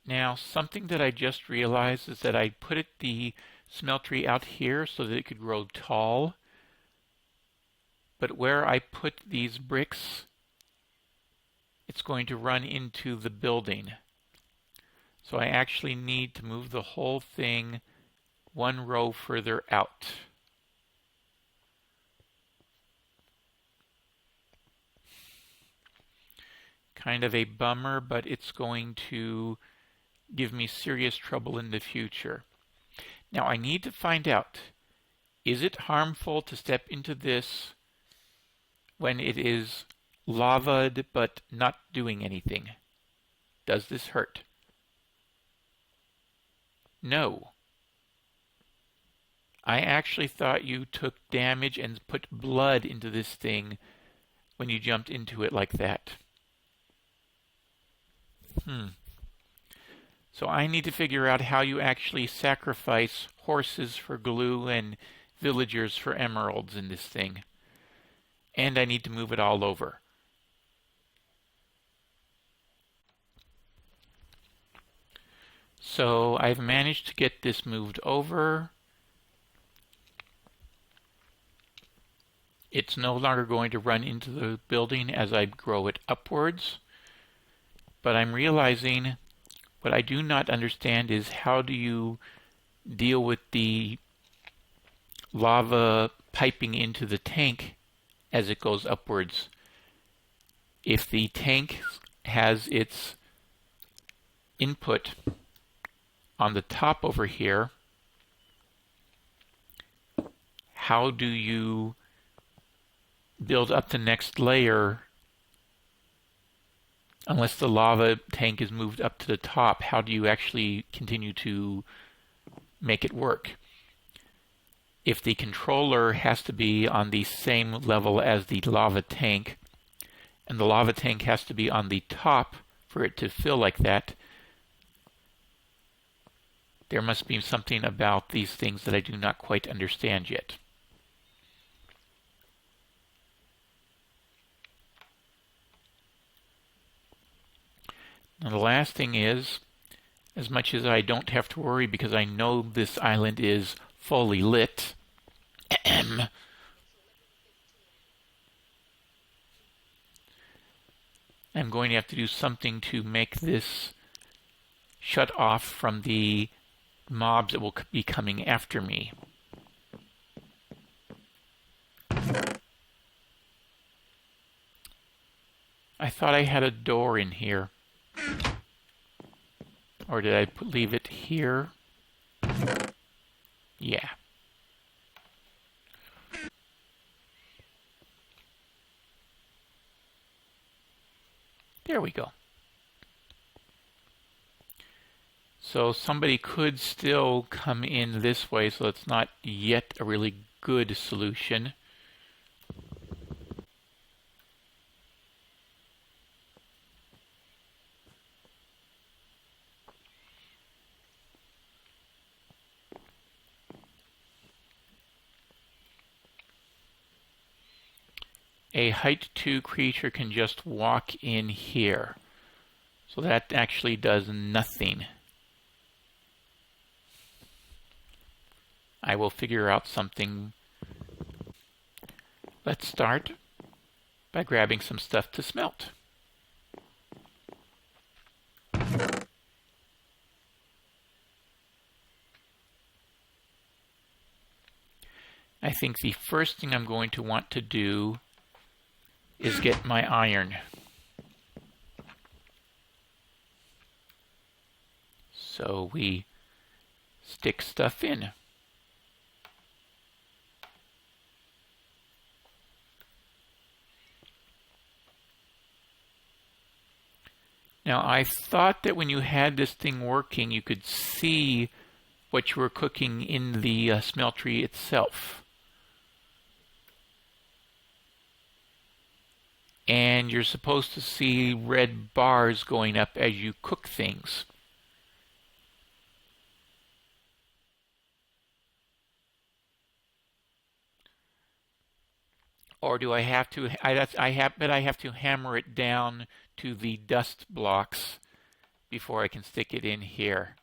Now, something that I just realized is that I put the Smeltery out here so that it could grow tall. But where I put these bricks, it's going to run into the building. So I actually need to move the whole thing one row further out. Kind of a bummer, but it's going to give me serious trouble in the future. Now I need to find out, is it harmful to step into this when it is lavaed but not doing anything? Does this hurt? No. I actually thought you took damage and put blood into this thing when you jumped into it like that. So I need to figure out how you actually sacrifice horses for glue and villagers for emeralds in this thing. And I need to move it all over. So I've managed to get this moved over. It's no longer going to run into the building as I grow it upwards. But I'm realizing what I do not understand is how do you deal with the lava piping into the tank as it goes upwards. If the tank has its input on the top over here, how do you build up the next layer unless the lava tank is moved up to the top? How do you actually continue to make it work? If the controller has to be on the same level as the lava tank, and the lava tank has to be on the top for it to fill like that, there must be something about these things that I do not quite understand yet. Now the last thing is, as much as I don't have to worry because I know this island is fully lit, I'm going to have to do something to make this shut off from the mobs that will be coming after me. I thought I had a door in here. Or did I leave it here? Yeah. There we go. So somebody could still come in this way, so it's not yet a really good solution. A height 2 creature can just walk in here. So that actually does nothing. I will figure out something. Let's start by grabbing some stuff to smelt. I think the first thing I'm going to want to do is get my iron. So we stick stuff in. Now I thought that when you had this thing working you could see what you were cooking in the smeltery itself. And you're supposed to see red bars going up as you cook things. Or do I have to? I have to hammer it down to the dust blocks before I can stick it in here.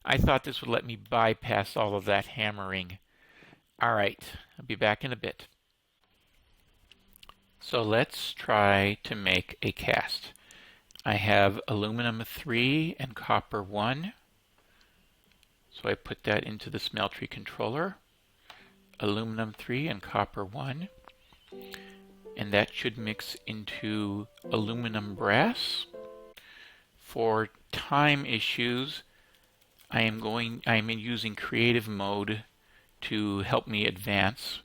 I thought this would let me bypass all of that hammering. All right, I'll be back in a bit. So let's try to make a cast. I have aluminum 3 and copper 1. So I put that into the Smeltery controller. Aluminum 3 and copper 1. And that should mix into aluminum brass. For time issues, I am using creative mode to help me advance.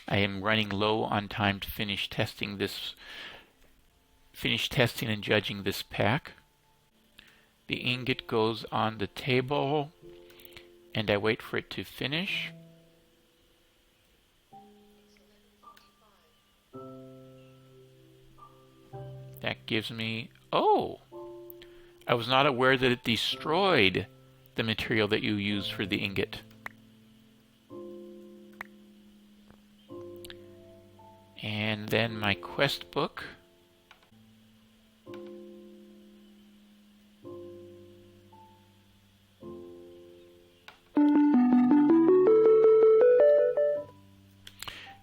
I am running low on time to finish testing and judging this pack. The ingot goes on the table and I wait for it to finish. That gives me, oh! I was not aware that it destroyed the material that you used for the ingot. And then my quest book.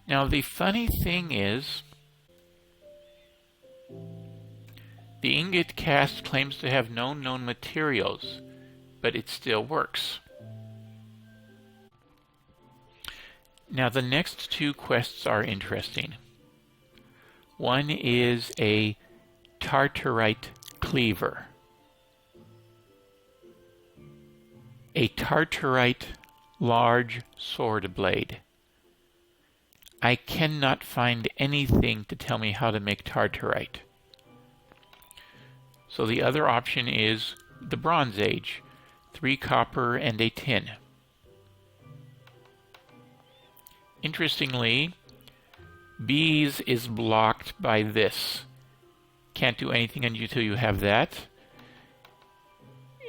Now the funny thing is, the ingot cast claims to have no known materials, but it still works. Now the next two quests are interesting. One is a tartarite cleaver. A tartarite large sword blade. I cannot find anything to tell me how to make tartarite. So the other option is the Bronze Age, 3 copper and a tin. Interestingly, bees is blocked by this. Can't do anything until you have that.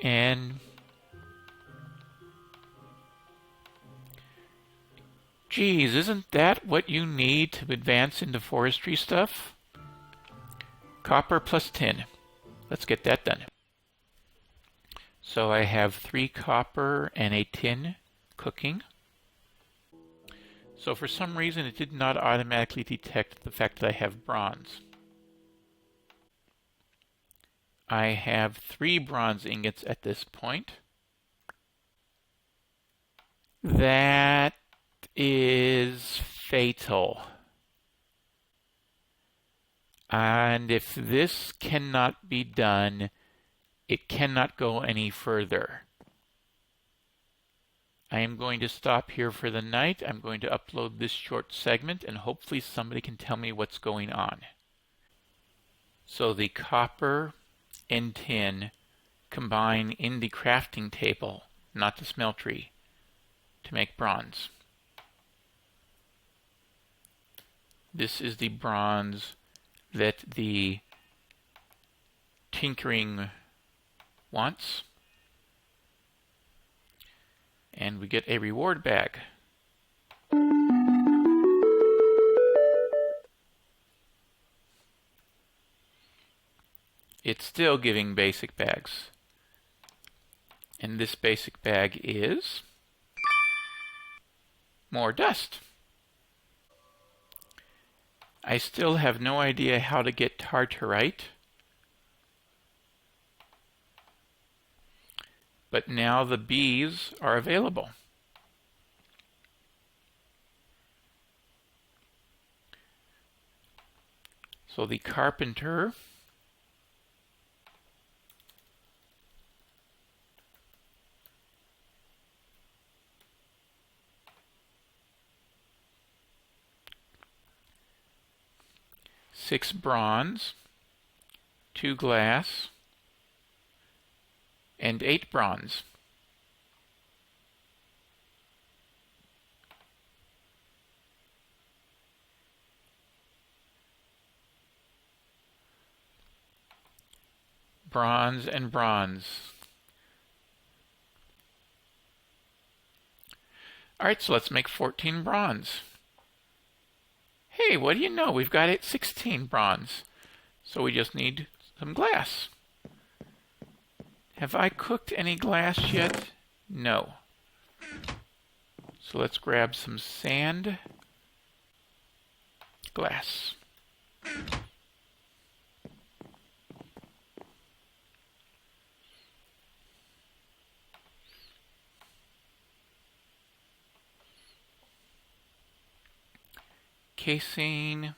And geez, isn't that what you need to advance into forestry stuff? Copper plus tin. Let's get that done. So I have 3 copper and a tin cooking. So for some reason it did not automatically detect the fact that I have bronze. I have 3 bronze ingots at this point. That is fatal. And if this cannot be done, it cannot go any further. I am going to stop here for the night. I'm going to upload this short segment and hopefully somebody can tell me what's going on. So the copper and tin combine in the crafting table, not the smeltery, to make bronze. This is the bronze that the tinkering wants. And we get a reward bag. It's still giving basic bags. And this basic bag is more dust. I still have no idea how to get tartarite. But now the bees are available. So the carpenter six bronze, 2 glass, and 8 bronze. Bronze and bronze. Alright, so let's make 14 bronze. Hey, what do you know? We've got 16 bronze. So we just need some glass. Have I cooked any glass yet? No. So let's grab some sand, glass. Casing.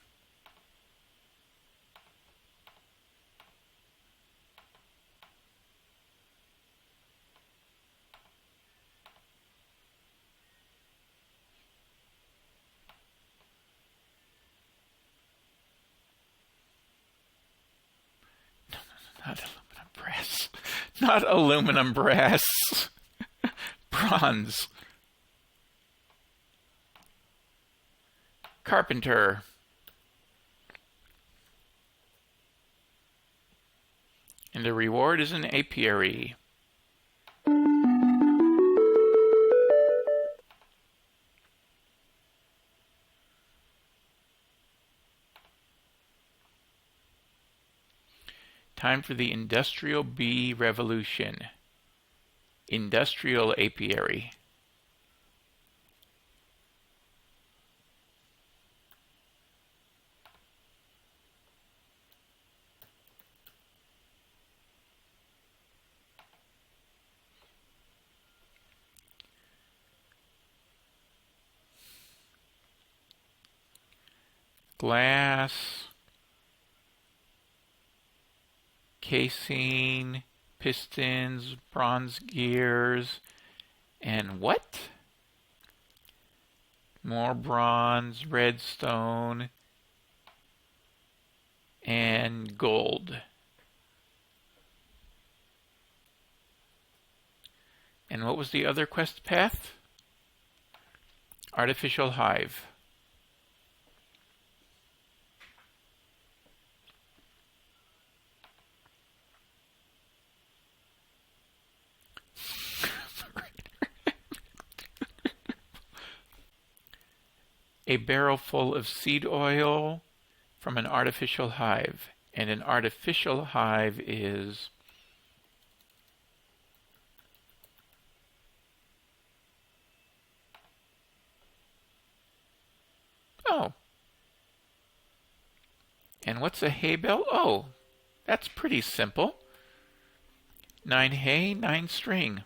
Not aluminum brass. Not aluminum brass. Bronze. Carpenter. And the reward is an apiary. Time for the industrial bee revolution. Industrial apiary. Glass, casing, pistons, bronze gears, and what? More bronze, redstone, and gold. And what was the other quest path? Artificial hive. A barrel full of seed oil from an artificial hive. And an artificial hive is oh. And what's a hay bale? Oh, that's pretty simple. 9 hay, 9 string.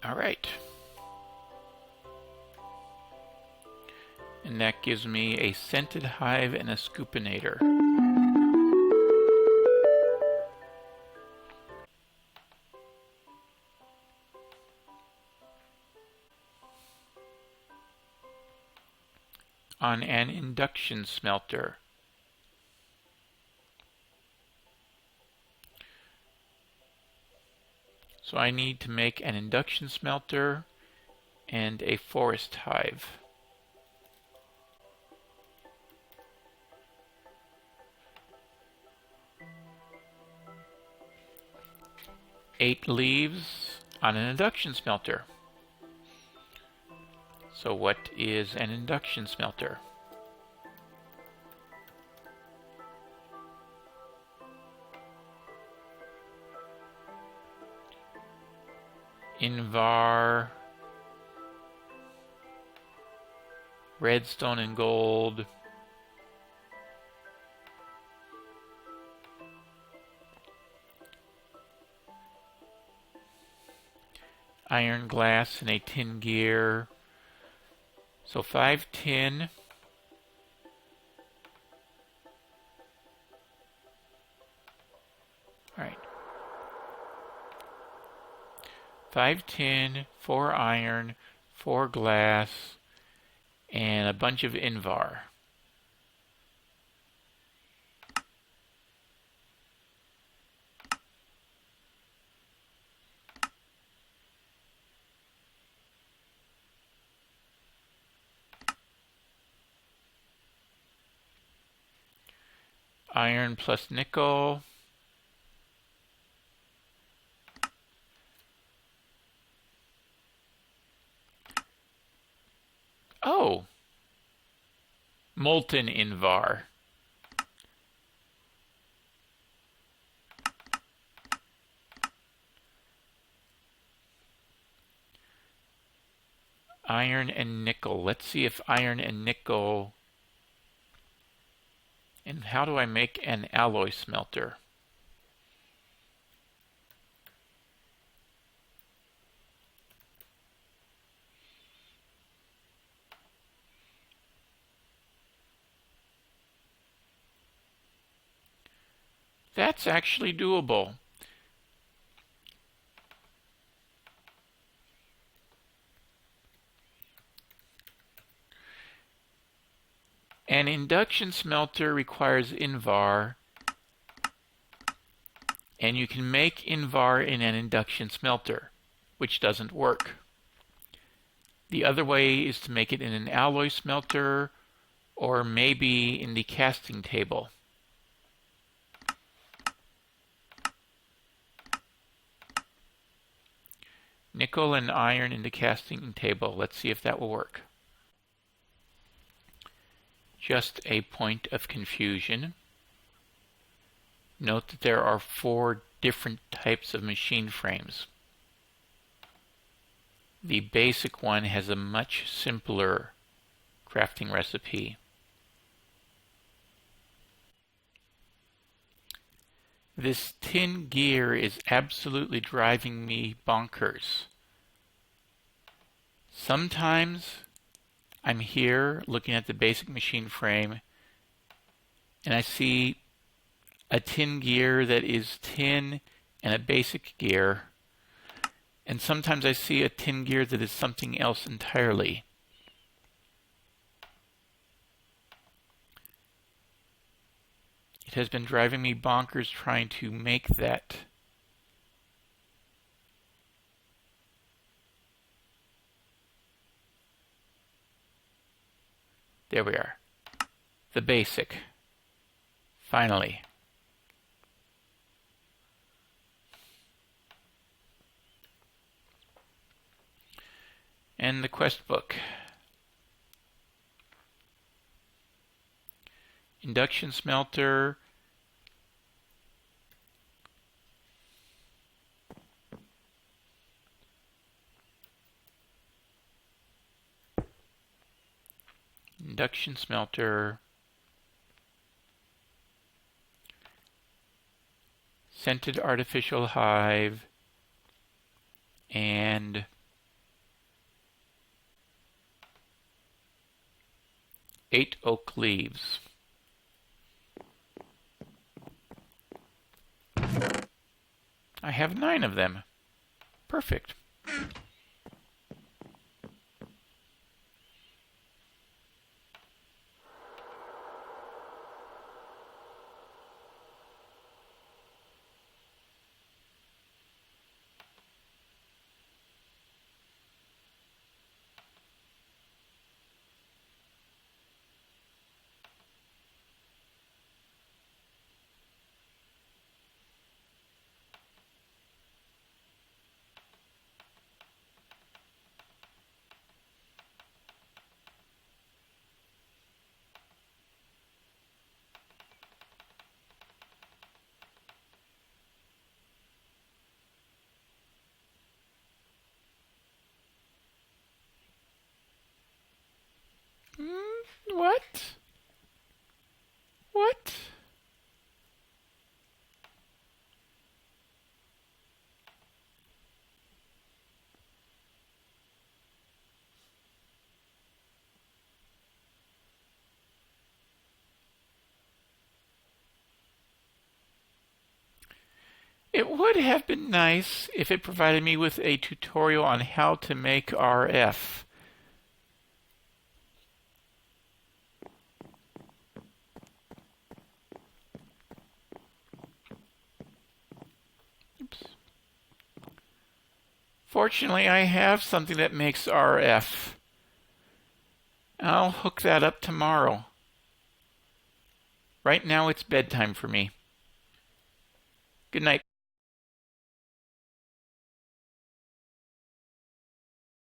All right. And that gives me a scented hive and a scoopinator. On an induction smelter. So I need to make an induction smelter and a forest hive. Eight leaves on an induction smelter. So what is an induction smelter? Invar, redstone and gold, iron, glass, and a tin gear. So 5 tin. All right. 5 tin, 4 iron, 4 glass, and a bunch of Invar. Iron plus nickel. Oh, molten Invar. Iron and nickel. Let's see if iron and nickel... And how do I make an alloy smelter? That's actually doable. An induction smelter requires Invar, and you can make Invar in an induction smelter, which doesn't work. The other way is to make it in an alloy smelter, or maybe in the casting table. Nickel and iron in the casting table. Let's see if that will work. Just a point of confusion. Note that there are 4 different types of machine frames. The basic one has a much simpler crafting recipe. This tin gear is absolutely driving me bonkers. Sometimes I'm here looking at the basic machine frame and I see a tin gear that is tin and a basic gear, and sometimes I see a tin gear that is something else entirely. It has been driving me bonkers trying to make that. There we are. The basic. Finally. And the quest book. Induction smelter. Induction smelter. Scented artificial hive. And 8 oak leaves. I have 9 of them. Perfect. What? What? It would have been nice if it provided me with a tutorial on how to make RF. Oops. Fortunately, I have something that makes RF. I'll hook that up tomorrow. Right now it's bedtime for me. Good night.